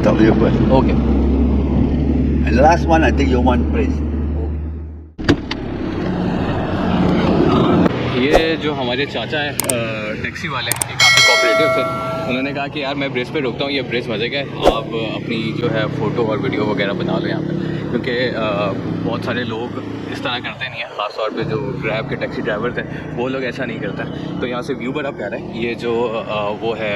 talk to you first. Okay. And the last one, I think you want praise. ये जो हमारे चाचा हैं टैक्सी वाले, ये काफ़ी कोऑपरेटिव थे। उन्होंने कहा कि यार मैं ब्रिज पे रुकता हूँ, ये ब्रिज मज़े का है, आप अपनी जो है फ़ोटो और वीडियो वगैरह बना लो यहाँ पे, क्योंकि बहुत सारे लोग इस तरह करते नहीं हैं। ख़ास तौर पे जो ग्रैब के टैक्सी ड्राइवर थे वो लोग ऐसा नहीं करते। तो यहाँ से व्यू बड़ा प्यारा है। ये जो वो है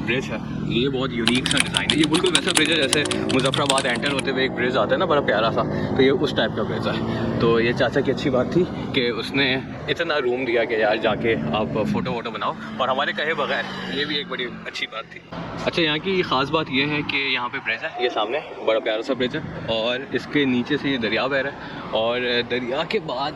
ब्रिज है, ये बहुत यूनिक सा डिज़ाइन है। ये बिल्कुल वैसा ब्रिज है जैसे मुजफ्फराबाद एंटर होते हुए एक ब्रिज आता है ना, बड़ा प्यारा सा, तो ये उस टाइप का ब्रिज है। तो ये चाचा की अच्छी बात थी कि उसने इतना रूम दिया कि यार जाके आप फ़ोटो वोटो बनाओ, और हमारे कहे बगैर, ये भी एक बड़ी अच्छी बात थी। अच्छा, यहाँ की ख़ास बात ये है कि यहाँ पे ब्रिज है, ये सामने बड़ा प्यारा सा ब्रिज है, और इसके नीचे से ये दरिया बह रहा है, और दरिया के बाद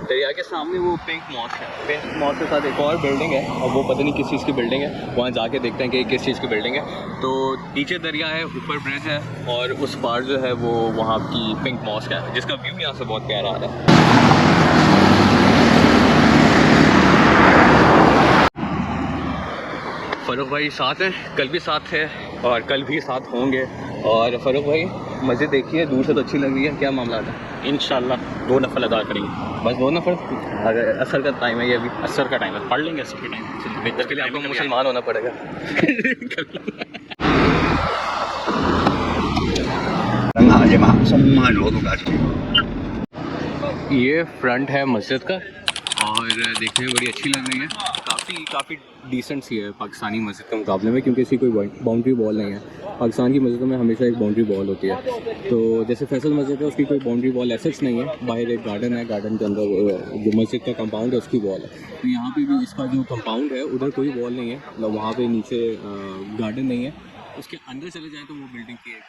दरिया के सामने वो पिंक मॉस्क है। पिंक मॉस्क के साथ एक और बिल्डिंग है, और वो पता नहीं किस चीज़ की बिल्डिंग है, वहाँ जाके देखते हैं कि किस चीज़ की बिल्डिंग है। तो नीचे दरिया है, ऊपर ब्रिज है, और उस पार जो है वो वहाँ की पिंक मॉस्क है, जिसका व्यू यहाँ से बहुत प्यारा आ रहा है। फ़ारूक भाई साथ हैं, कल भी साथ थे और कल भी साथ होंगे। और फ़ारूक भाई, मस्जिद देखिए दूर से तो अच्छी लग रही है, क्या मामला था? इंशाल्लाह 2 नफल अदा करेंगे। बस 2 नफर? अगर असर का टाइम है ये अभी, असर का टाइम है, पढ़ लेंगे असर के टाइम। इसके लिए आपको मुसलमान होना पड़ेगा। ये फ्रंट है मस्जिद का, और देखने में बड़ी अच्छी लग रही है। काफ़ी डिसेंट सी है पाकिस्तानी मस्जिद के मुकाबले में, क्योंकि इसकी कोई बाउंड्री वॉल नहीं है। पाकिस्तान की मस्जिदों में हमेशा एक बाउंड्री वॉल होती है। तो जैसे फैसल मस्जिद है, उसकी कोई बाउंड्री वॉल ऐसा नहीं है, बाहर एक गार्डन है, गार्डन के अंदर जो मस्जिद का कंपाउंड है उसकी वॉल है। तो यहाँ पे भी इसका जो कंपाउंड है उधर कोई वॉल नहीं है, मतलब वहाँ पे नीचे गार्डन नहीं है। उसके अंदर चले जाएँ तो वो बिल्डिंग की एक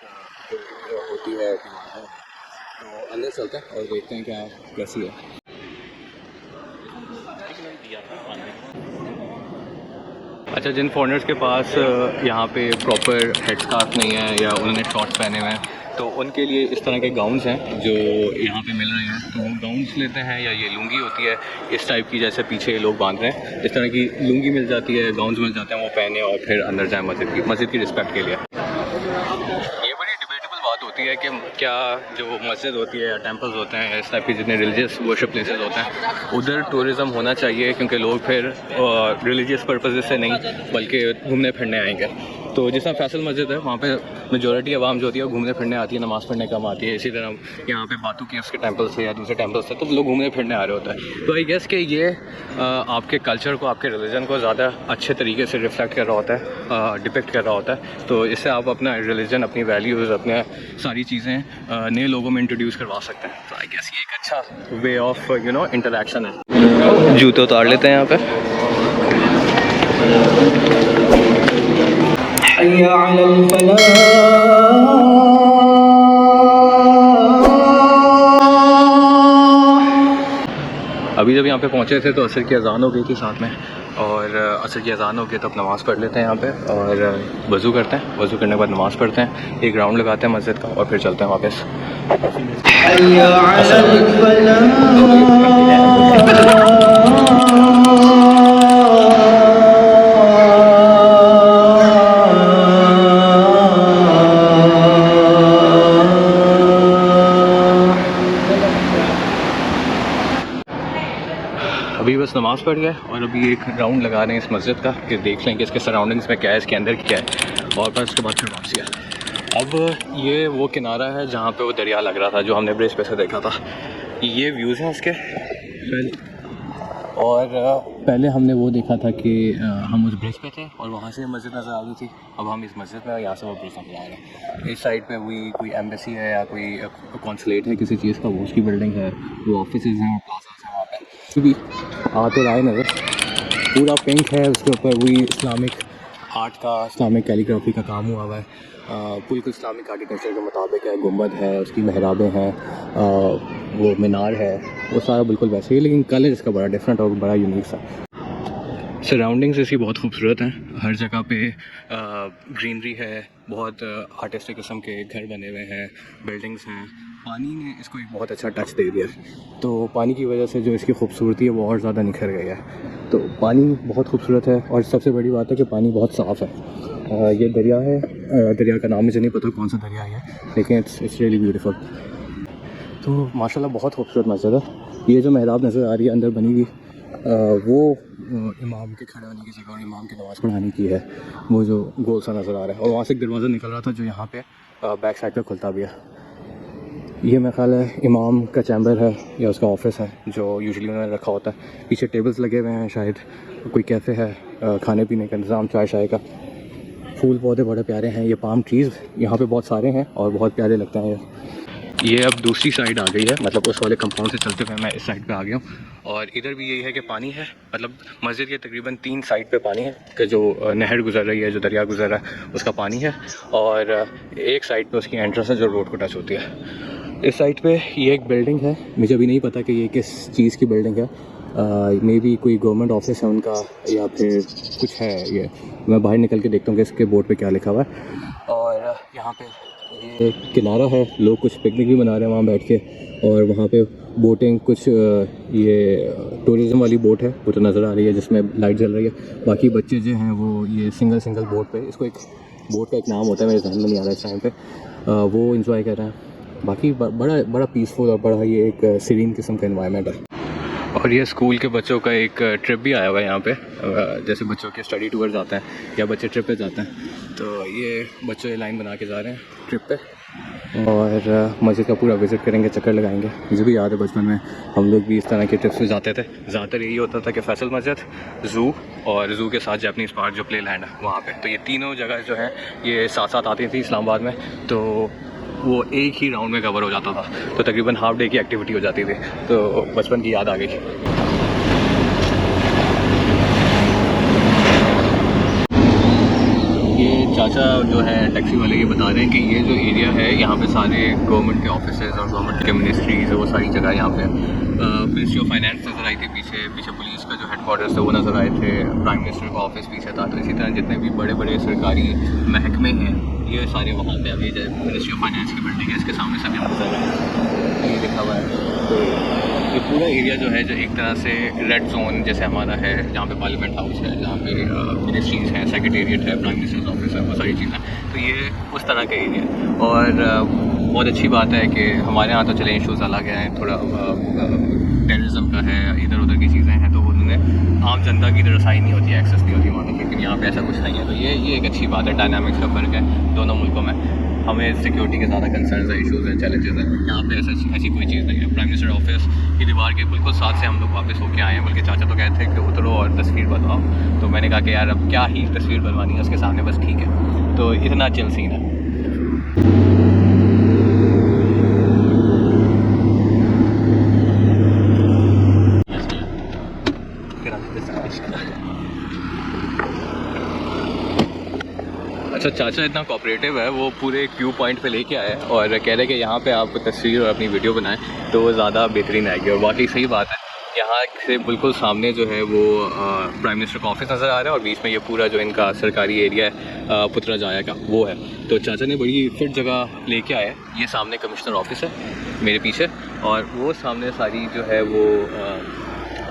होती है दीवार है, तो अंदर चलते हैं और देखते हैं क्या कैसी है। अच्छा, जिन फॉरेनर्स के पास यहाँ पे प्रॉपर हेड स्कार्फ नहीं है या उन्होंने शॉर्ट्स पहने हुए हैं, तो उनके लिए इस तरह के गाउन्स हैं जो यहाँ पे मिल रहे हैं। तो वो गाउन्स लेते हैं, या ये लुंगी होती है इस टाइप की, जैसे पीछे लोग बांध रहे हैं, इस तरह की लुंगी मिल जाती है, गाउन्स मिल जाते हैं, वो पहने और फिर अंदर जाए मस्जिद की रिस्पेक्ट के लिए। ये बड़ी डिबेटेबल बात होती है कि क्या जो मस्जिद होती है या टेम्पल्स होते हैं, इस टाइप के जितने रिलीजियस वर्शिप प्लेसेस होते हैं, उधर टूरिज़म होना चाहिए, क्योंकि लोग फिर रिलीजियस पर्पज़ से नहीं बल्कि घूमने फिरने आएंगे। तो जिस तरह फैसल मस्जिद है, वहाँ पे मेजॉरिटी आवाम जो होती है वो घूमने फिरने आती है, नमाज़ पढ़ने कम आती है। इसी तरह यहाँ पे बातू के उसके टेम्पल से या दूसरे टेम्पल से तो लोग घूमने फिरने आ रहे होते हैं। तो आई गेस कि ये आपके कल्चर को, आपके रिलीजन को ज़्यादा अच्छे तरीके से रिफ्लेक्ट कर रहा होता है, डिपिक्ट कर रहा होता है। तो इससे आप अपना रिलीजन, अपनी वैल्यूज़, अपने सारी चीज़ें नए लोगों में इंट्रोड्यूस करवा सकते हैं। तो आई गेस ये एक अच्छा वे ऑफ इंटरेक्शन है। जूते उतार लेते हैं यहाँ पे। अभी जब यहाँ पे पहुँचे थे तो असर की अज़ान हो गई थी साथ में, और असर की अज़ान हो गई तो अब नमाज़ पढ़ लेते हैं यहाँ पे, और वज़ू करते हैं। वज़ू करने के बाद नमाज़ पढ़ते हैं, एक राउंड लगाते हैं मस्जिद का, और फिर चलते हैं वापस। अभी बस नमाज़ पढ़ गया, और अभी एक राउंड लगा रहे हैं इस मस्जिद का कि देख लें कि इसके सराउंडिंग्स में क्या है, इसके अंदर क्या है, और फिर उसके बाद फिर वापसी है। अब ये वो किनारा है जहाँ पे वो दरिया लग रहा था जो हमने ब्रिज पे से देखा था। ये व्यूज़ हैं उसके और पहले हमने वो देखा था कि हम उस ब्रिज पे थे और वहाँ से मस्जिद नज़र आ रही थी। अब हम इस मस्जिद में, यहाँ से वो ब्रिज नज़र आ रहा है। इस साइड पे कोई एम्बेसी है या कोई कॉन्सुलेट है किसी चीज़ का, वो उसकी बिल्डिंग है, वो ऑफिस हैं और प्लाजास हैं वहाँ पे। भी आ तो रहा है नज़र, पूरा पिंक है, उसके ऊपर वही इस्लामिक आर्ट का, इस्लामिक कैलीग्राफी का काम हुआ है। बिल्कुल इस्लामिक आर्किटेक्चर के मुताबिक है। गुंबद है, उसकी महराबें हैं, वो मीनार है, वो सारा बिल्कुल वैसे ही, लेकिन कलर इसका बड़ा डिफरेंट और बड़ा यूनिक सा। सराउंडिंग्स इसकी बहुत खूबसूरत हैं, हर जगह पे ग्रीनरी है, बहुत आर्टिस्टिक किस्म के घर बने हुए हैं, बिल्डिंग्स हैं, पानी ने इसको एक बहुत अच्छा टच दे दिया, तो पानी की वजह से जो इसकी खूबसूरती है वो और ज़्यादा निखर गई है। तो पानी बहुत खूबसूरत है और सबसे बड़ी बात है कि पानी बहुत साफ़ है। ये दरिया है, दरिया का नाम मुझे नहीं पता कौन सा दरिया है, लेकिन इट्स रियली ब्यूटीफुल। तो माशाल्लाह बहुत खूबसूरत मस्जिद है। ये जो महराब नज़र आ रही है अंदर बनी हुई, वो इमाम के खड़े होने की जगह और इमाम की नमाज़ पढ़ाने की है। वो जो गोल सा नज़र आ रहा है और वहाँ से एक दरवाज़ा निकल रहा था जो यहाँ पे बैक साइड पे खुलता भी है। ये मेरा ख्याल है इमाम का चैम्बर है या उसका ऑफिस है जो यूजुअली उन्होंने रखा होता है। पीछे टेबल्स लगे हुए हैं, शायद कोई कैफ़े है, खाने पीने का इंतज़ाम, चाय शाय का। फूल पौधे बड़े प्यारे हैं, ये पाम ट्रीज़ यहाँ पे बहुत सारे हैं और बहुत प्यारे लगते हैं। ये अब दूसरी साइड आ गई है, मतलब उस वाले कंपाउंड से चलते हुए मैं इस साइड पे आ गया हूँ और इधर भी यही है कि पानी है। मतलब मस्जिद के तकरीबन 3 साइड पे पानी है कि जो नहर गुजर रही है, जो दरिया गुजर रहा है उसका पानी है, और एक साइड पे उसकी एंट्रेंस है जो रोड को टच होती है। इस साइड पे ये एक बिल्डिंग है, मुझे अभी नहीं पता कि ये किस चीज़ की बिल्डिंग है, मे बी कोई गवर्नमेंट ऑफिस है उनका या फिर कुछ है। ये मैं बाहर निकल के देखता हूँ कि इसके बोर्ड पे क्या लिखा हुआ है। और यहाँ पे ये किनारा है, लोग कुछ पिकनिक भी मना रहे हैं वहाँ बैठ के, और वहाँ पे बोटिंग, कुछ ये टूरिज़म वाली बोट है वो तो नज़र आ रही है जिसमें लाइट जल रही है। बाकी बच्चे जो हैं वो ये सिंगल बोट पे, इसको एक बोट का एक नाम होता है मेरे जहन में नहीं आ रहा इस टाइम पे, वो इंजॉय कर रहे हैं। बाकी बड़ा पीसफुल और बड़ा ये एक सीरीन किस्म का एनवायरनमेंट है। और ये स्कूल के बच्चों का एक ट्रिप भी आया हुआ है यहाँ पे, जैसे बच्चों के स्टडी टूर जाते हैं या बच्चे ट्रिप पे जाते हैं, तो ये बच्चे लाइन बना के जा रहे हैं ट्रिप पे और मस्जिद का पूरा विज़िट करेंगे, चक्कर लगाएंगे। मुझे भी याद है बचपन में हम लोग भी इस तरह के ट्रिप्स पे जाते थे। ज़्यादातर यही होता था कि फैसल मस्जिद, ज़ू और ज़ू के साथ जापनीज़ पार्क जो प्ले लैंड है वहाँ पे, तो ये तीनों जगह जो हैं ये साथ साथ आती थी इस्लामाबाद में, तो वो एक ही राउंड में कवर हो जाता था, तो तकरीबन हाफ डे की एक्टिविटी हो जाती थी। तो बचपन की याद आ गई। ये चाचा जो है टैक्सी वाले ये बता रहे हैं कि ये जो एरिया है यहाँ पे सारे गवर्नमेंट के ऑफिसेज और गवर्नमेंट के मिनिस्ट्रीज़, वो सारी जगह यहाँ पे मिनिस्ट्री ऑफ फाइनेंस नज़र आई थी, पीछे पुलिस का जो हेडक्वार्टर्स है वो नज़र आए थे, प्राइम मिनिस्टर का ऑफिस पीछे था। तो इसी तरह जितने भी बड़े बड़े सरकारी महकमे हैं ये सारे वहाँ पे, अभी जो मिनिस्ट्री ऑफ फाइनेंस की बिल्डिंग है इसके सामने सभी नज़र है, ये लिखा हुआ है। तो ये पूरा एरिया जो है जो एक तरह से रेड जोन जैसे हमारा है, जहाँ पे पार्लियामेंट हाउस है, जहाँ पे मिनिस्ट्रीज़ हैं, सेक्रेटेरिएट है, प्राइम मिनिस्टर्स ऑफिस है, वो सारी चीज़ें, तो ये उस तरह का एरिया है। और बहुत अच्छी बात है कि हमारे यहाँ तो चले इशूज़ अलग हैं, थोड़ा टेररिज्म का है, इधर उधर की चीज़ें हैं, तो उन्होंने आम जनता की रसाई नहीं होती है, एक्सेस नहीं होती वहाँ की, लेकिन यहाँ पे ऐसा कुछ नहीं है। तो ये एक अच्छी बात है, डायनामिक्स का फ़र्क है दोनों मुल्कों में। हमें सिक्योरिटी के ज़्यादा कंसर्न है, इशूज़ हैं, चैलेंजेस हैं, यहाँ पे ऐसी कोई चीज़ नहीं है। प्राइम मिनिस्टर ऑफिस की दीवार के बिल्कुल साथ से हम लोग वापस होके आए हैं, बल्कि चाचा तो कहते थे कि उतरो और तस्वीर बनवाओ, तो मैंने कहा कि यार अब क्या ही तस्वीर बनवानी है उसके सामने, बस ठीक है। तो इतना चिल सीन है। अच्छा, चाचा इतना कोऑपरेटिव है, वो पूरे क्यू पॉइंट पे लेके आए और कह रहे कि यहाँ पे आप तस्वीर और अपनी वीडियो बनाएं तो वो ज़्यादा बेहतरीन आएगी। और वाकई सही बात है, यहाँ से बिल्कुल सामने जो है वो प्राइम मिनिस्टर का ऑफिस नज़र आ रहा है और बीच में ये पूरा जो इनका सरकारी एरिया है पुत्रा जाया का वो है। तो चाचा ने बड़ी फिट जगह लेके आए। ये सामने कमिश्नर ऑफिस है मेरे पीछे, और वो सामने सारी जो है वो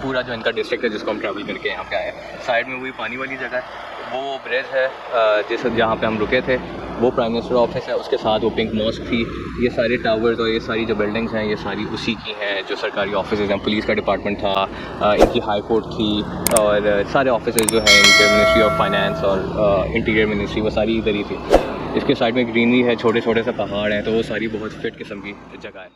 पूरा जो इनका डिस्ट्रिक्ट है जिसको हम ट्रैवल करके यहाँ पे आए। साइड में वही पानी वाली जगह है, वो ब्रिज है जहाँ पे हम रुके थे, वो प्राइम मिनिस्टर ऑफिस है, उसके साथ वो पिंक मॉस्क थी। ये सारे टावर्स और ये सारी जो बिल्डिंग्स हैं ये सारी उसी की हैं जो सरकारी ऑफिस हैं। पुलिस का डिपार्टमेंट था, इनकी हाई कोर्ट थी, और सारे ऑफिस जो हैं इनके मिनिस्ट्री ऑफ फाइनेंस और इंटीरियर मिनिस्ट्री, वो सारी इधर ही थी। इसके साइड में ग्रीनरी है, छोटे छोटे से पहाड़ हैं, तो वो सारी बहुत फिट किस्म की जगह है।